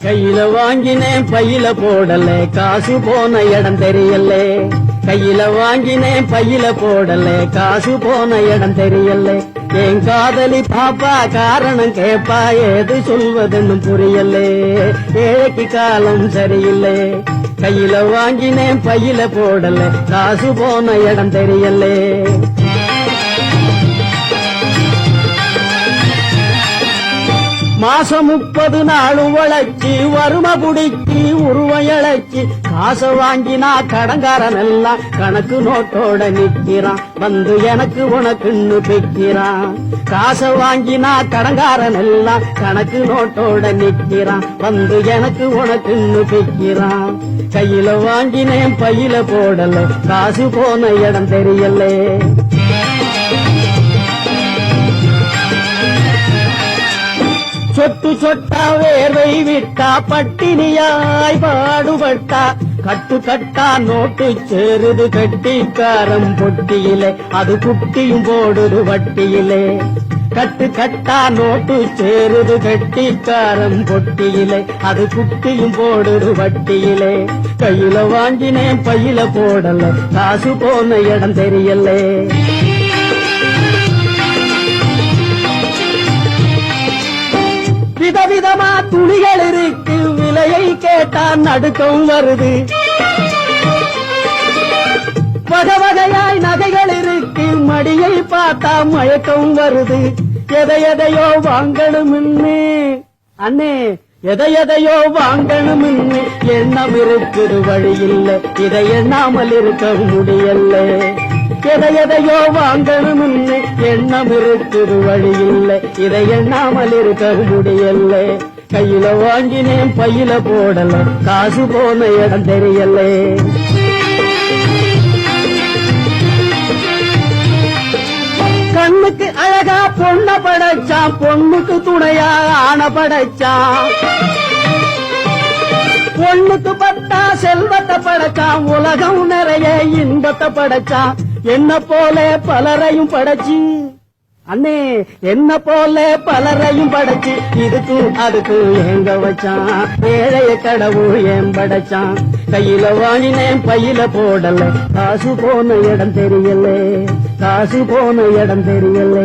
கையில வாங்கினேன் பையில போடல காசு போன இடம் தெரியல. கையில வாங்கினேன் பையில போடல காசு போன இடம் தெரியல. என் காதலி பாப்பா காரணம் கேப்பா ஏது சொல்வதுன்னு புரியல. ஏழைக்கு காலம் சரியில்லை. கையில வாங்கினேன் பையில போடல காசு போன இடம் தெரியல. மாசம் 30 நாள் உழைச்சி வறுமை புடிச்சி உருவம் இழைச்சி காசை வாங்கினா கடங்காரன் எல்லாம் கணக்கு நோட்டோட நிக்கிறான். வந்து எனக்கு உனக்குன்னு பெக்கிறான். காசை வாங்கினா கடங்காரன் எல்லாம் கணக்கு நோட்டோட நிக்கிறான். வந்து எனக்கு உனக்குன்னு பெக்கிறான். கையில வாங்கினேன் பையில போடல காசு போன இடம் தெரியல. சொட்டு சொட்டா வேர்வை விட்டா பட்டினியாய் பாடுபட்டா கட்டு கட்டா நோட்டு சேருது கட்டிக்காரம் பொட்டியிலே அது குட்டியும் போடுது வட்டியிலே. கட்டு கட்டா நோட்டு சேருது கட்டிக்காரம் பொட்டியிலே அது குட்டியும் போடுது வட்டியிலே. கையில வாங்கினேன் பையில போடல காசு போன இடம் தெரியல. விதவிதமா துணிகள் இருக்கு விலையை கேட்டா நடுக்கம் வருது. வகை வகையாய் நகைகள் இருக்கு மடியை பார்த்தா மயக்கம் வருது. எதையோ வாங்கணும்னு அண்ணே எதையோ வாங்கணும்னு எண்ணம் இருக்குது வழி இல்லை. இதை எண்ணாமல் இருக்க முடியல. எதையோ வாங்கணும்னு எண்ணம் இருக்குது வழி இல்லை. இதை எண்ணாமல் இருக்க முடியல. கையில வாங்கினேன் பையில போடல காசு போன இடம் தெரியல. கண்ணுக்கு அழகா பொண்ண படைச்சான் பொண்ணுக்கு துணையா ஆன படைச்சான். பொண்ணுக்கு பட்டா செல்வத்தை படைச்சான் உலகம் நிறைய இன்பத்தை படைச்சான். என்ன போல பலரையும் படைச்சு அண்ணே என்ன போல பலரையும் படைச்சு இதுக்கும் அதுக்கும் ஏங்க வச்சான். ஏழைய கடவுள் ஏன் படைச்சான். கையில வாங்கினேன் பையில போடல காசு போன இடம் தெரியல. காசு போன இடம் தெரியல.